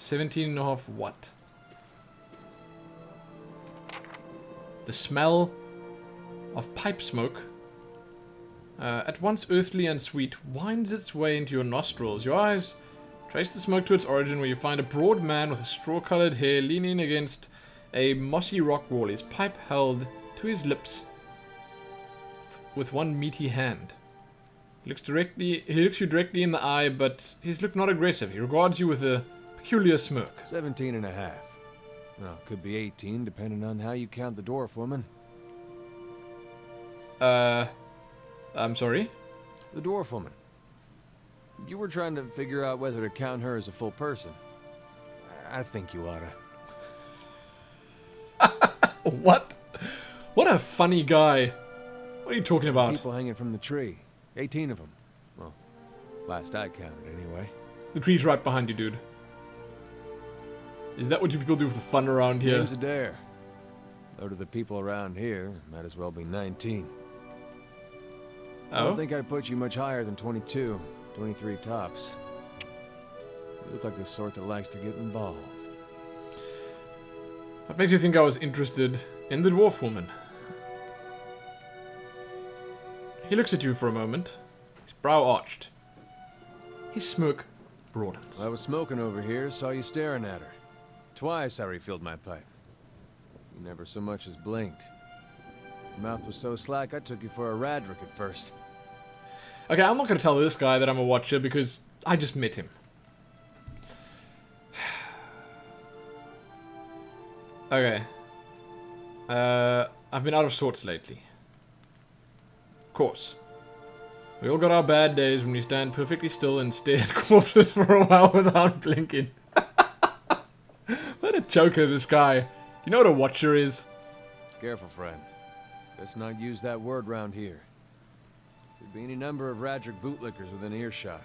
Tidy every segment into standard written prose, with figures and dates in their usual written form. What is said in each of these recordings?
17.5 what? The smell of pipe smoke, at once earthly and sweet, winds its way into your nostrils. Your eyes trace the smoke to its origin, where you find a broad man with a straw-colored hair leaning against a mossy rock wall, his pipe held to his lips with one meaty hand. He looks you directly in the eye, but his look not aggressive. He regards you with a peculiar smirk. 17 and a half. Well, could be 18, depending on how you count the dwarf woman. I'm sorry? The dwarf woman. You were trying to figure out whether to count her as a full person. I think you oughta. What? What a funny guy. What are you talking about? People hanging from the tree. 18 of them. Well, last I counted anyway. The tree's right behind you, dude. Is that what you people do for fun around here? Name's Eder. Though to the people around here, might as well be 19. I don't think I'd put you much higher than 22, 23 tops. You look like the sort that likes to get involved. What makes you think I was interested in the dwarf woman? He looks at you for a moment, his brow arched. His smirk broadens. I was smoking over here, saw you staring at her. Twice I refilled my pipe. You never so much as blinked. Your mouth was so slack I took you for a Radric at first. Okay, I'm not going to tell this guy that I'm a watcher because I just met him. Okay. I've been out of sorts lately. Of course. We all got our bad days when we stand perfectly still and stare at corpses for a while without blinking. What a joker, this guy. You know what a watcher is? Careful, friend. Let's not use that word round here. There'd be any number of Radric bootlickers within earshot.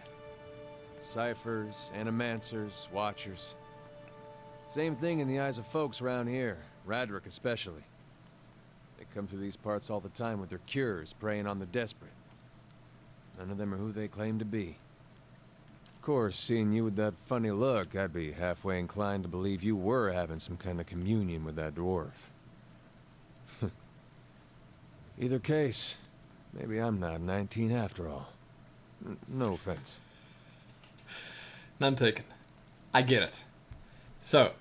Ciphers, animancers, watchers. Same thing in the eyes of folks around here, Radric especially. They come through these parts all the time with their cures, preying on the desperate. None of them are who they claim to be. Of course, seeing you with that funny look, I'd be halfway inclined to believe you were having some kind of communion with that dwarf. Either case, maybe I'm not 19 after all. No offense. None taken. I get it. So,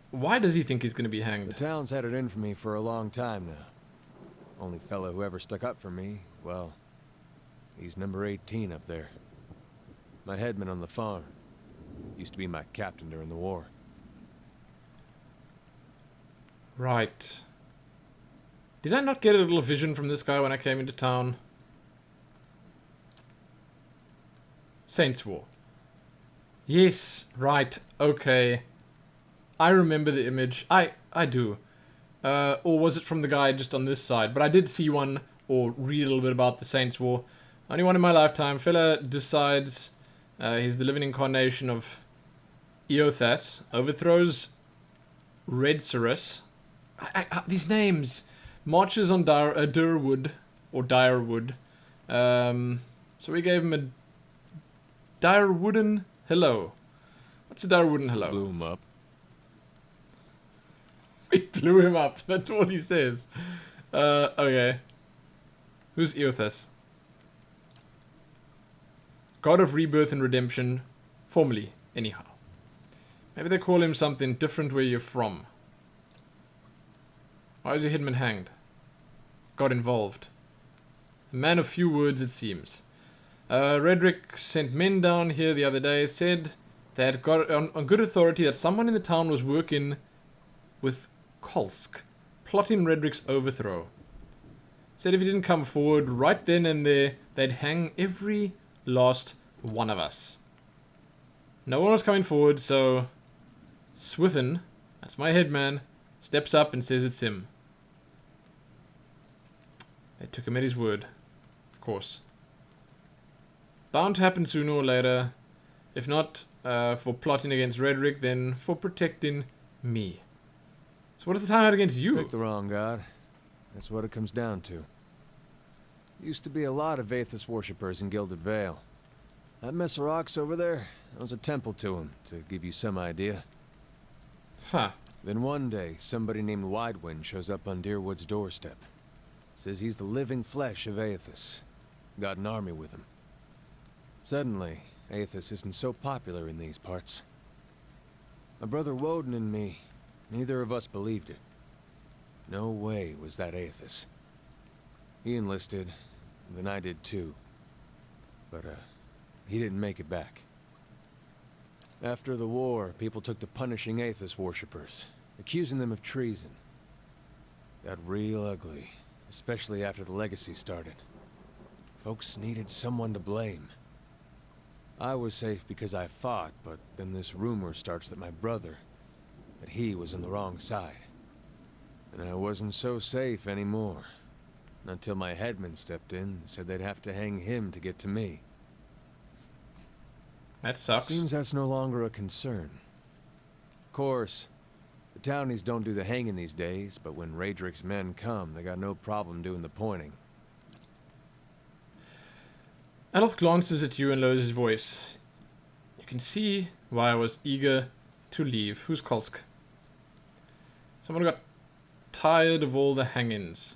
why does he think he's going to be hanged? The town's had it in for me for a long time now. Only fellow who ever stuck up for me, well, he's number 18 up there. My headman on the farm. Used to be my captain during the war. Right. Did I not get a little vision from this guy when I came into town? Saints War. Yes, right, okay. I remember the image. I do. Or was it from the guy just on this side? But I did see one, or read a little bit about the Saints War. Only one in my lifetime. Fella decides he's the living incarnation of Eothas. Overthrows Redcerus. These names. Marches on Dirwood. Or Direwood. So we gave him a Direwooden hello. What's a Direwooden hello? Blew him up. We blew him up. That's all he says. Okay. Who's Eothas? God of rebirth and redemption. Formerly, anyhow. Maybe they call him something different where you're from. Why is your headman hanged? Got involved. A man of few words, it seems. Redrick sent men down here the other day, said they had got on good authority that someone in the town was working with Kolsk, plotting Redrick's overthrow. Said if he didn't come forward right then and there, they'd hang every last one of us. No one was coming forward, so Swithin, that's my headman, steps up and says it's him. They took him at his word, of course. Bound to happen sooner or later. If not for plotting against Redrick, then for protecting me. So what is the time out against you? Pick the wrong god. That's what it comes down to. Used to be a lot of Vathus worshippers in Gilded Veil. That mess of rocks over there, owns a temple to him, to give you some idea. Huh. Then one day, somebody named Icewind shows up on Deerwood's doorstep. Says he's the living flesh of Aethys. Got an army with him. Suddenly, Aethys isn't so popular in these parts. My brother Woden and me, neither of us believed it. No way was that Aethys. He enlisted, and then I did too. But, he didn't make it back. After the war, people took to punishing Aethys worshippers, accusing them of treason. Got real ugly, especially after the legacy started. Folks needed someone to blame. I was safe because I fought, but then this rumor starts that my brother, that he was on the wrong side. And I wasn't so safe anymore. Until my headman stepped in and said they'd have to hang him to get to me. That sucks. Seems that's no longer a concern. Of course, the townies don't do the hanging these days, but when Raedric's men come, they got no problem doing the pointing. Adolf glances at you and lowers his voice. You can see why I was eager to leave. Who's Kolsk? Someone got tired of all the hang-ins.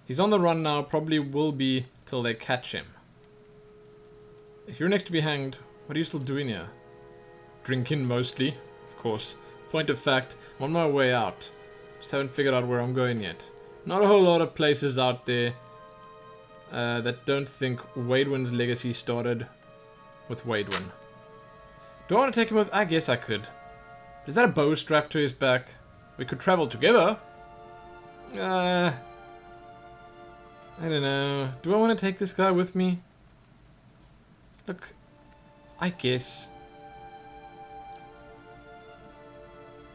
He's on the run now, probably will be till they catch him. If you're next to be hanged, what are you still doing here? Drinking mostly, of course. Point of fact, I'm on my way out. Just haven't figured out where I'm going yet. Not a whole lot of places out there that don't think Waidwin's legacy started with Waidwin. Do I want to take him with? I guess I could. Is that a bow strapped to his back? We could travel together. I don't know. Do I want to take this guy with me? Look, I guess.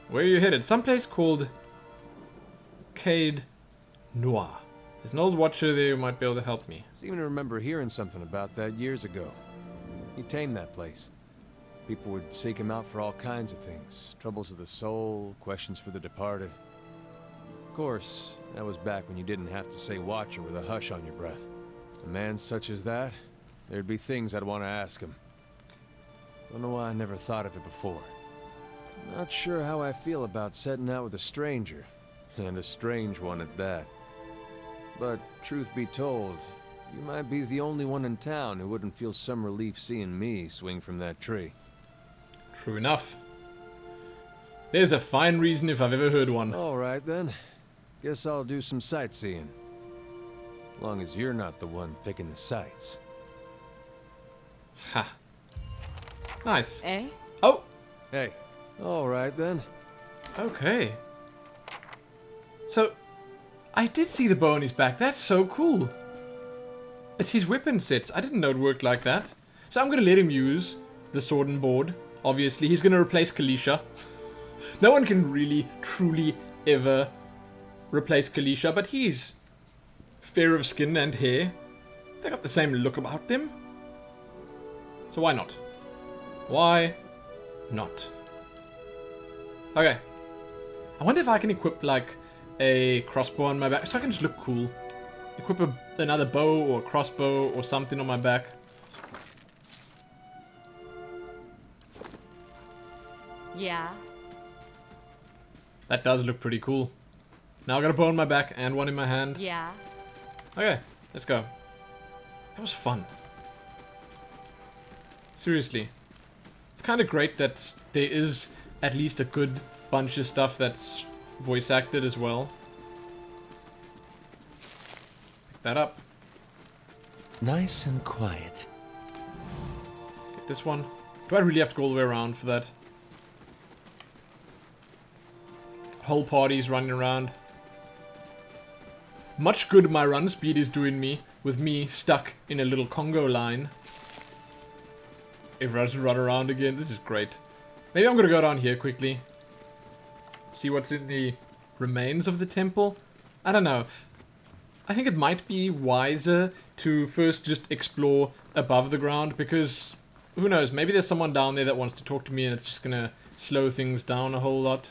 Where are you headed? Someplace called Cade Noir. There's an old watcher there who might be able to help me. Seem to remember hearing something about that years ago. He tamed that place. People would seek him out for all kinds of things. Troubles of the soul, questions for the departed. Of course, that was back when you didn't have to say watcher with a hush on your breath. A man such as that, there'd be things I'd want to ask him. Don't know why I never thought of it before. Not sure how I feel about setting out with a stranger, and a strange one at that. But, truth be told, you might be the only one in town who wouldn't feel some relief seeing me swing from that tree. True enough. There's a fine reason if I've ever heard one. Alright then. Guess I'll do some sightseeing. As long as you're not the one picking the sights. Ha. Nice. Eh? Oh! Hey. Alright then. Okay. So, I did see the bow on his back. That's so cool. It's his weapon sets. I didn't know it worked like that. So I'm going to let him use the sword and board. Obviously, he's going to replace Kalisha. No one can really, truly, ever replace Kalisha, but he's fair of skin and hair. They got the same look about them. So why not? Why not? Okay. I wonder if I can equip, like, a crossbow on my back, so I can just look cool. Equip another bow or a crossbow or something on my back. Yeah. That does look pretty cool. Now I got a bow on my back and one in my hand. Yeah. Okay, let's go. That was fun. Seriously. It's kind of great that there is at least a good bunch of stuff that's voice acted as well. Pick that up. Nice and quiet. Get this one. Do I really have to go all the way around for that? Whole party's running around. Much good my run speed is doing me, with me stuck in a little Congo line. If I just run around again, this is great. Maybe I'm gonna go down here quickly. See what's in the remains of the temple. I don't know. I think it might be wiser to first just explore above the ground, because who knows, maybe there's someone down there that wants to talk to me and it's just gonna slow things down a whole lot.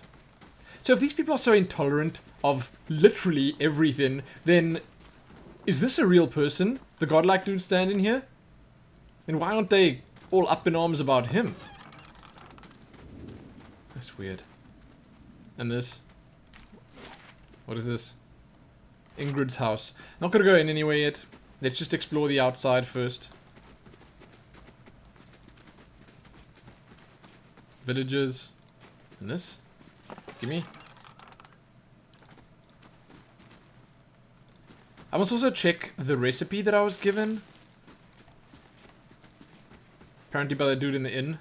So if these people are so intolerant of literally everything, then is this a real person? The godlike dude standing here? Then why aren't they all up in arms about him? That's weird. And this? What is this? Ingrid's house. Not gonna go in anywhere yet. Let's just explore the outside first. Villagers. And this? Gimme. I must also check the recipe that I was given. Apparently by the dude in the inn.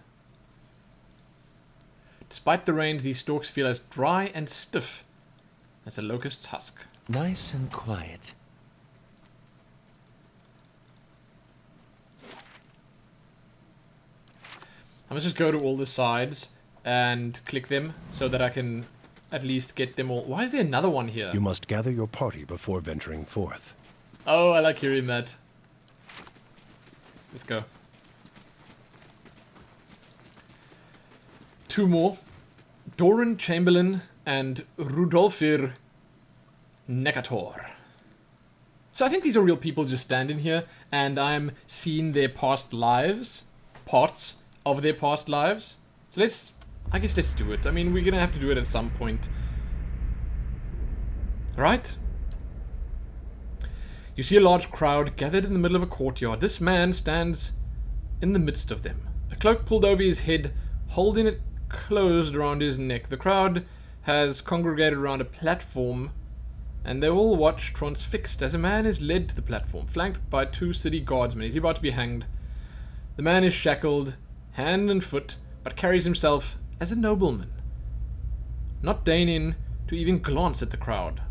Despite the rains, these stalks feel as dry and stiff as a locust's husk. Nice and quiet. I must just go to all the sides and click them so that I can at least get them all. Why is there another one here? You must gather your party before venturing forth. Oh, I like hearing that. Let's go. 2 more. Doran Chamberlain and Rudolfir Necator. So I think these are real people just standing here, and I'm seeing their past lives. Parts of their past lives. So I guess let's do it. I mean, we're gonna have to do it at some point. Alright? You see a large crowd gathered in the middle of a courtyard. This man stands in the midst of them. A cloak pulled over his head, holding it closed around his neck. The crowd has congregated around a platform, and they all watch transfixed as a man is led to the platform, flanked by 2 city guardsmen. He's about to be hanged. The man is shackled, hand and foot, but carries himself as a nobleman, not deigning to even glance at the crowd.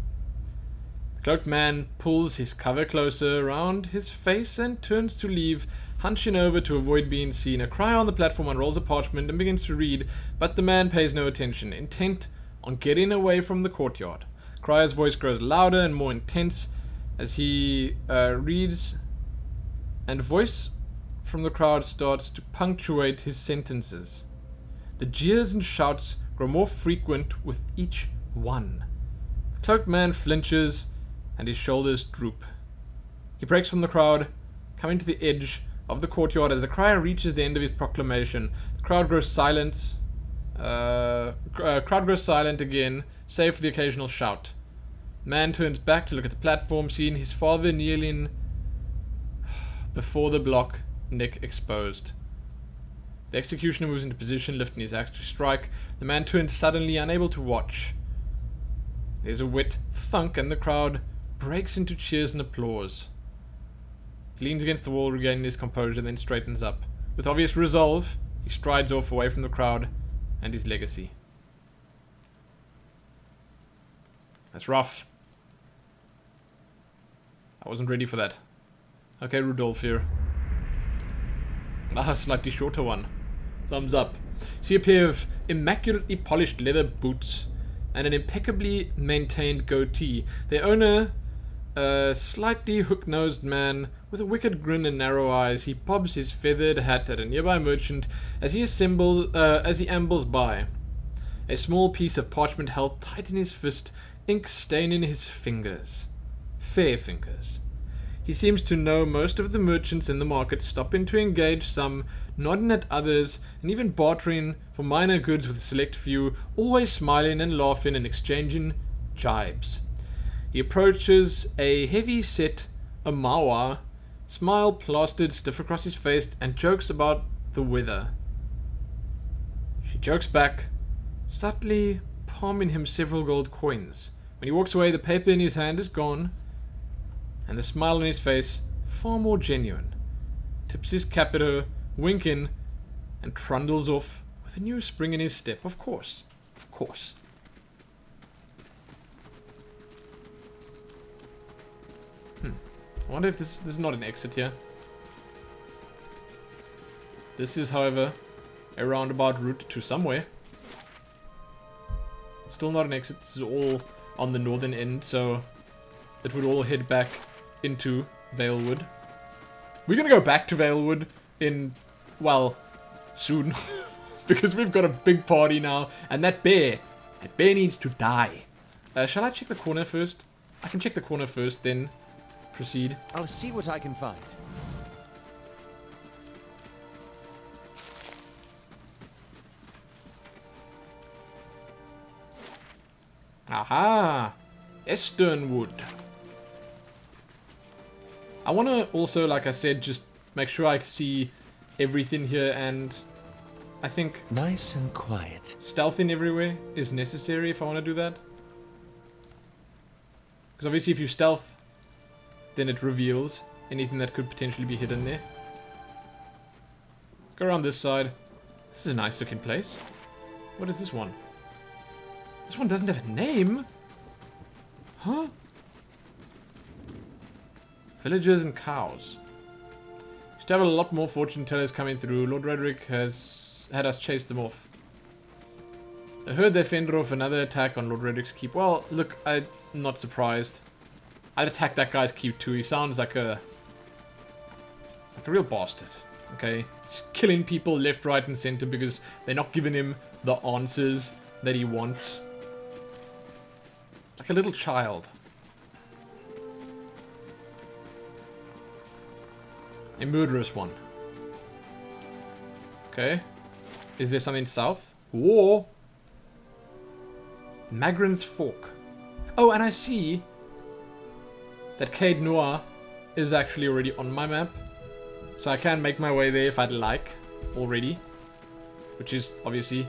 The cloaked man pulls his cover closer around his face and turns to leave, hunching over to avoid being seen. A crier on the platform unrolls a parchment and begins to read, but the man pays no attention, intent on getting away from the courtyard. Crier's voice grows louder and more intense as he reads, and voice from the crowd starts to punctuate his sentences. The jeers and shouts grow more frequent with each one. The cloaked man flinches and his shoulders droop. He breaks from the crowd, coming to the edge of the courtyard as the crier reaches the end of his proclamation. The crowd grows silent. Crowd grows silent again, save for the occasional shout. The man turns back to look at the platform, seeing his father kneeling before the block, neck exposed. The executioner moves into position, lifting his axe to strike. The man turns suddenly, unable to watch. There's a wet thunk, and the crowd breaks into cheers and applause. He leans against the wall, regaining his composure, then straightens up. With obvious resolve, he strides off away from the crowd and his legacy. That's rough. I wasn't ready for that. Okay, Rudolph here. Ah, a slightly shorter one. Thumbs up. See a pair of immaculately polished leather boots and an impeccably maintained goatee. Their owner, a slightly hook-nosed man with a wicked grin and narrow eyes. He bobs his feathered hat at a nearby merchant as he ambles by. A small piece of parchment held tight in his fist, ink staining his fingers. Fair fingers. He seems to know most of the merchants in the market, stopping to engage some, nodding at others, and even bartering for minor goods with a select few, always smiling and laughing and exchanging jibes. He approaches a heavy-set Amawa, smile plastered stiff across his face, and jokes about the weather. She jokes back, subtly palming him several gold coins. When he walks away, the paper in his hand is gone, and the smile on his face far more genuine. Tips his cap at her, winking, and trundles off with a new spring in his step. Of course. Of course. I wonder if this is not an exit here. This is, however, a roundabout route to somewhere. Still not an exit. This is all on the northern end, so it would all head back into Valewood. We're gonna go back to Valewood in, well, soon. Because we've got a big party now. And that bear needs to die. Shall I check the corner first? I can check the corner first, then proceed. I'll see what I can find. Aha! Esternwood. I want to also, like I said, just make sure I see everything here, and I think Nice and quiet. stealthing everywhere is necessary if I want to do that. Because obviously if you stealth, then it reveals anything that could potentially be hidden there. Let's go around this side. This is a nice looking place. What is this one? This one doesn't have a name? Huh? Villagers and cows. Should have a lot more fortune tellers coming through. Lord Roderick has had us chase them off. I heard they fended off another attack on Lord Roderick's keep. Well, look, I'm not surprised. I'd attack that guy's keep too. He sounds like a real bastard. Okay? Just killing people left, right, and center because they're not giving him the answers that he wants. Like a little child. A murderous one. Okay. Is there something south? War. Magran's Fork. Oh, and I see that Cade Noir is actually already on my map. So I can make my way there if I'd like already. Which is obviously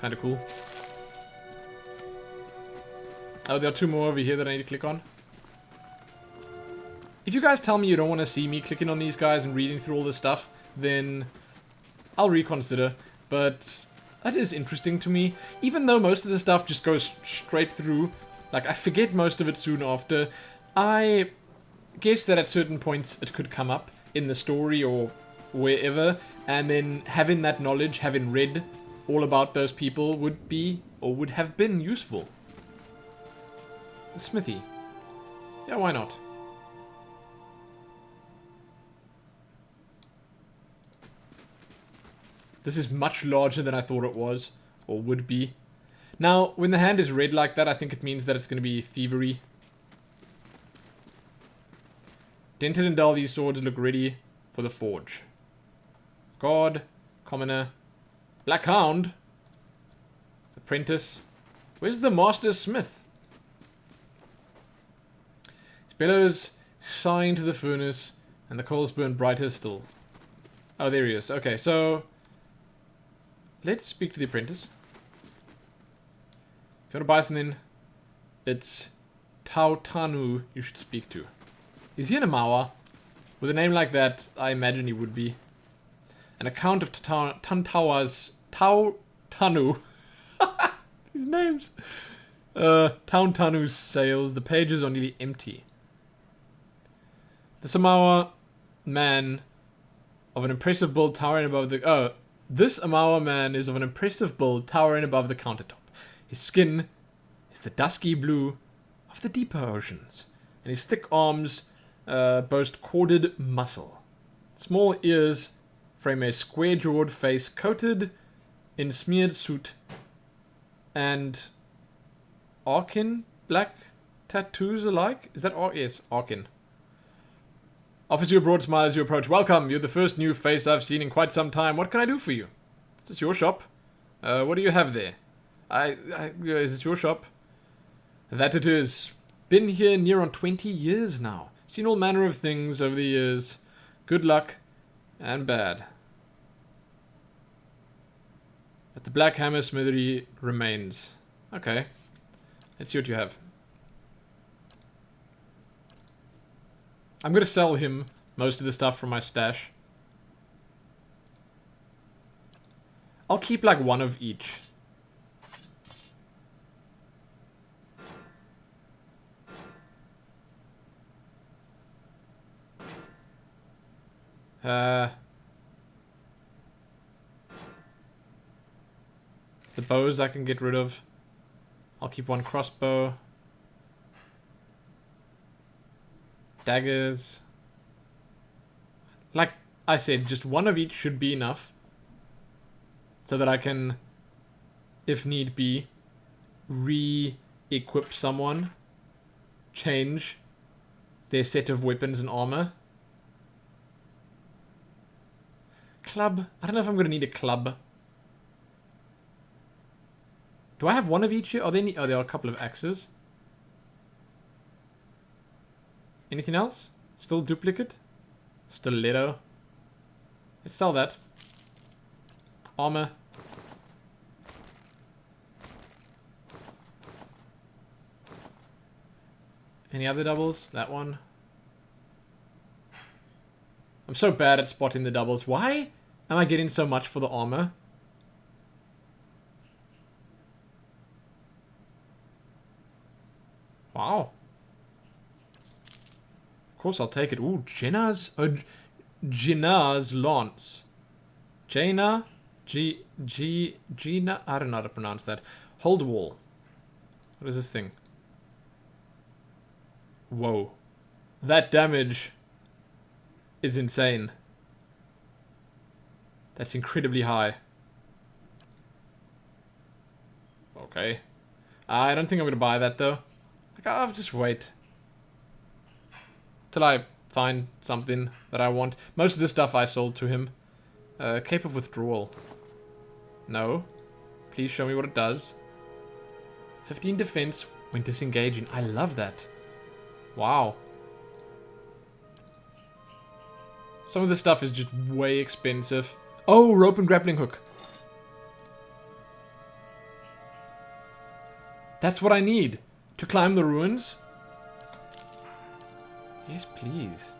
kind of cool. Oh, there are two more over here that I need to click on. If you guys tell me you don't want to see me clicking on these guys and reading through all this stuff, then I'll reconsider. But that is interesting to me. Even though most of the stuff just goes straight through, like I forget most of it soon after, I guess that at certain points it could come up in the story or wherever, and then having that knowledge, having read all about those people would be, or would have been useful. The smithy. Yeah, why not? This is much larger than I thought it was, or would be. Now, when the hand is red like that, I think it means that it's going to be thievery. Dented and dull, these swords look ready for the forge. God, commoner, black hound, apprentice. Where's the master smith? His bellows shine into the furnace, and the coals burn brighter still. Oh, there he is. Okay, so let's speak to the apprentice. If you want to buy something, it's Tautanu you should speak to. Is he an Amawa? With a name like that, I imagine he would be. An account of Tantawa's Tautanu. These names. Tauntanu's sales. The pages are nearly empty. The Amawa man of an impressive build towering above the... This Amawa man is of an impressive build towering above the countertop. His skin is the dusky blue of the deeper oceans, and his thick arms boast corded muscle. Small ears frame a square-jawed face coated in smeared soot and arkin black tattoos alike. Is that yes, arkin. Offers you a broad smile as you approach. Welcome, you're the first new face I've seen in quite some time. What can I do for you? Is this your shop? What do you have there? Is this your shop? That it is. Been here near on 20 years now. Seen all manner of things over the years. Good luck and bad. But the Black Hammer Smithery remains. Okay. Let's see what you have. I'm going to sell him most of the stuff from my stash. I'll keep like one of each. The bows I can get rid of. I'll keep one crossbow. Daggers. Like I said, just one of each should be enough. So that I can, if need be, re-equip someone. Change their set of weapons and armor. Club. I don't know if I'm going to need a club. Do I have one of each here? Are there any... Oh, there are a couple of axes. Anything else? Still duplicate? Stiletto. Let's sell that. Armor. Any other doubles? That one. I'm so bad at spotting the doubles. Why am I getting so much for the armor? Wow. Of course I'll take it. Ooh, Jenna's... Oh, Jenna's lance. Jaina? Gina? I don't know how to pronounce that. Hold wall. What is this thing? Whoa. That damage is insane. That's incredibly high. Okay. I don't think I'm going to buy that though. Like, I'll just wait. Till I find something that I want. Most of this stuff I sold to him. Cape of Withdrawal. No. Please show me what it does. 15 defense when disengaging. I love that. Wow. Some of this stuff is just way expensive. Oh, rope and grappling hook. That's what I need to climb the ruins. Yes, please.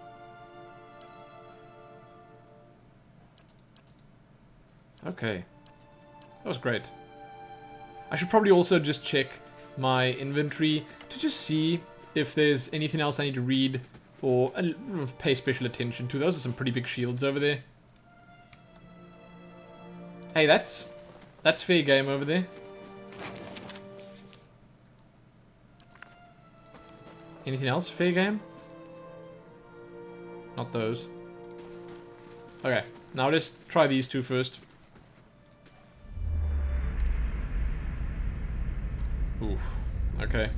Okay. That was great. I should probably also just check my inventory to just see if there's anything else I need to read or pay special attention to. Those are some pretty big shields over there. Hey, that's fair game over there. Anything else fair game? Not those. Okay, now let's try these two first. Oof. Okay.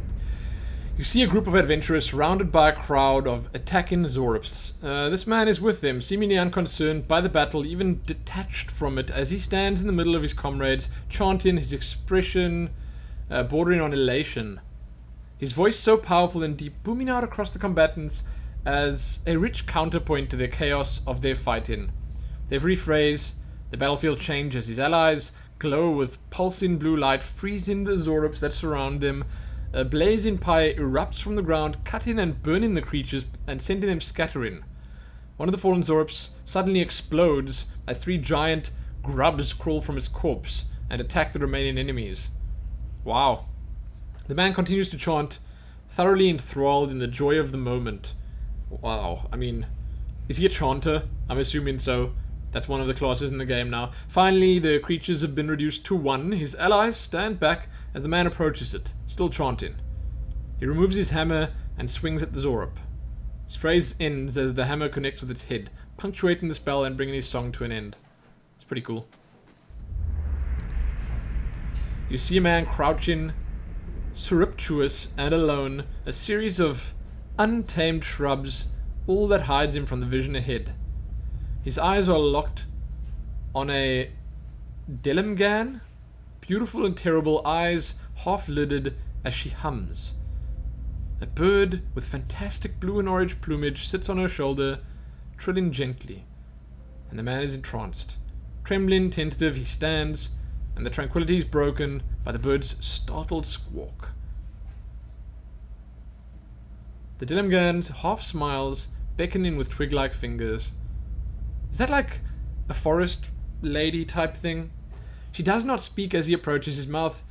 You see a group of adventurers surrounded by a crowd of attacking Zorops. This man is with them, seemingly unconcerned by the battle, even detached from it, as he stands in the middle of his comrades, chanting, his expression bordering on elation. His voice so powerful and deep, booming out across the combatants as a rich counterpoint to the chaos of their fighting. With every phrase, the battlefield changes. His allies glow with pulsing blue light, freezing the Zorops that surround them. A blazing pyre erupts from the ground, cutting and burning the creatures and sending them scattering. One of the fallen Zorops suddenly explodes as 3 giant grubs crawl from its corpse and attack the remaining enemies. Wow. The man continues to chant, thoroughly enthralled in the joy of the moment. Wow. I mean, is he a chanter? I'm assuming so. That's one of the classes in the game now. Finally, the creatures have been reduced to 1. His allies stand back as the man approaches it, still chanting. He removes his hammer and swings at the Zorop. His phrase ends as the hammer connects with its head, punctuating the spell and bringing his song to an end. It's pretty cool. You see a man crouching, surreptitious and alone, a series of untamed shrubs, all that hides him from the vision ahead. His eyes are locked on a Delimgan, beautiful and terrible, eyes half-lidded as she hums. A bird with fantastic blue and orange plumage sits on her shoulder, trilling gently, and the man is entranced. Trembling, tentative, he stands, and the tranquility is broken by the bird's startled squawk. The Delimgan half smiles, beckoning with twig-like fingers. Is that like a forest lady type thing? She does not speak as he approaches. His mouth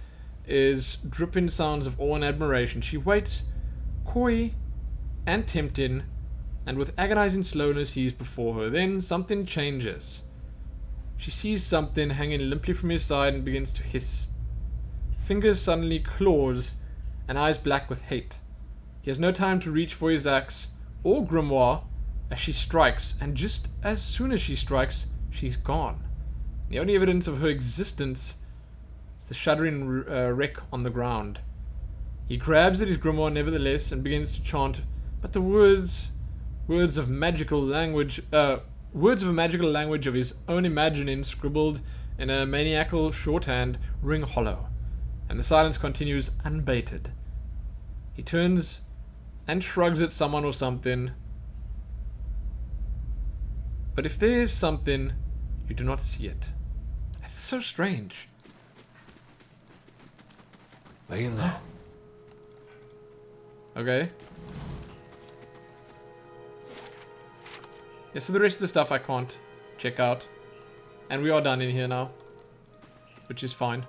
is dripping sounds of awe and admiration. She waits, coy and tempting, and with agonizing slowness he is before her. Then something changes. She sees something hanging limply from his side and begins to hiss. Fingers suddenly claws, and eyes black with hate. He has no time to reach for his axe or grimoire as she strikes, and just as soon as she strikes, she's gone. The only evidence of her existence is the shuddering wreck on the ground. He grabs at his grimoire nevertheless and begins to chant, but the words of a magical language of his own imagining, scribbled in a maniacal shorthand, ring hollow. And the silence continues unbated. He turns and shrugs at someone or something. But if there is something, you do not see it. It's so strange. Laying low. Okay. Yeah, so the rest of the stuff I can't check out. And we are done in here now. Which is fine.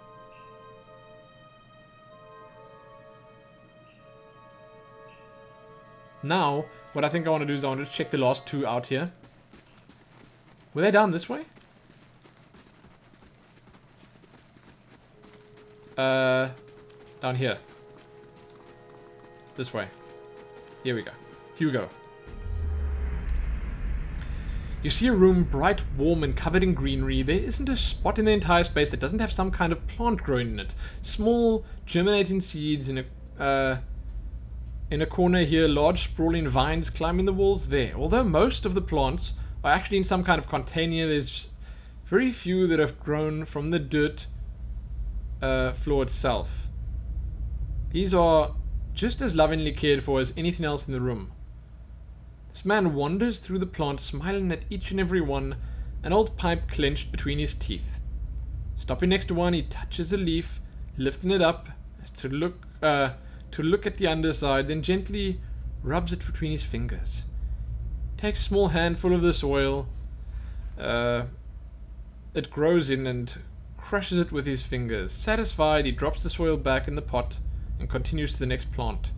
Now, what I think I want to do is I want to check the last two out here. Were they down this way? Down here. This way. Here we go. Hugo. You see a room bright, warm, and covered in greenery. There isn't a spot in the entire space that doesn't have some kind of plant growing in it. Small, germinating seeds in a corner here. Large, sprawling vines climbing the walls there. Although most of the plants are actually in some kind of container, there's very few that have grown from the dirt floor itself. These are just as lovingly cared for as anything else in the room. This man wanders through the plants, smiling at each and every one, an old pipe clenched between his teeth. Stopping next to one, he touches a leaf, lifting it up to look at the underside, then gently rubs it between his fingers. Takes a small handful of the soil it grows in and crushes it with his fingers. Satisfied, he drops the soil back in the pot and continues to the next plant.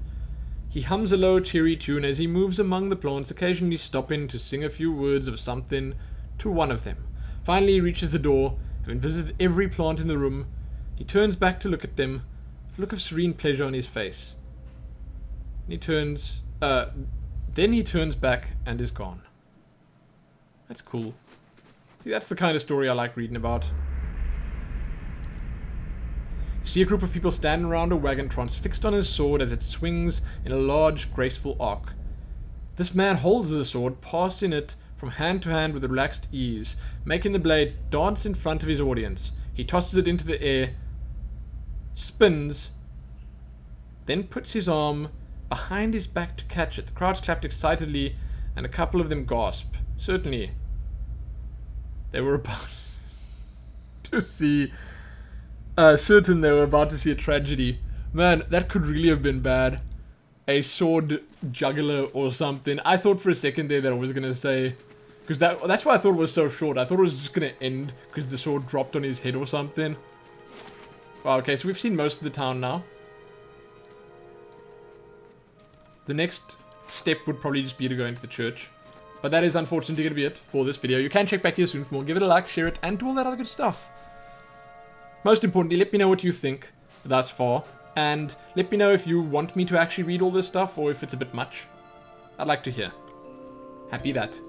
He hums a low, cheery tune as he moves among the plants, occasionally stopping to sing a few words of something to one of them. Finally, he reaches the door. Having visited every plant in the room, he turns back to look at them, a look of serene pleasure on his face. Then he turns back and is gone. That's cool. See, that's the kind of story I like reading about. You see a group of people standing around a wagon transfixed on his sword as it swings in a large, graceful arc. This man holds the sword, passing it from hand to hand with relaxed ease, making the blade dance in front of his audience. He tosses it into the air, spins, then puts his arm behind his back to catch it. The crowd clapped excitedly, and a couple of them gasp. Certainly, they were about to see... certain they were about to see a tragedy. Man, that could really have been bad. A sword juggler or something. I thought for a second there that I was going to say... Because that's why I thought it was so short. I thought it was just going to end because the sword dropped on his head or something. Well, okay, so we've seen most of the town now. The next step would probably just be to go into the church. But that is unfortunately going to be it for this video. You can check back here soon for more. Give it a like, share it, and do all that other good stuff. Most importantly, let me know what you think thus far. And let me know if you want me to actually read all this stuff or if it's a bit much. I'd like to hear. Happy that.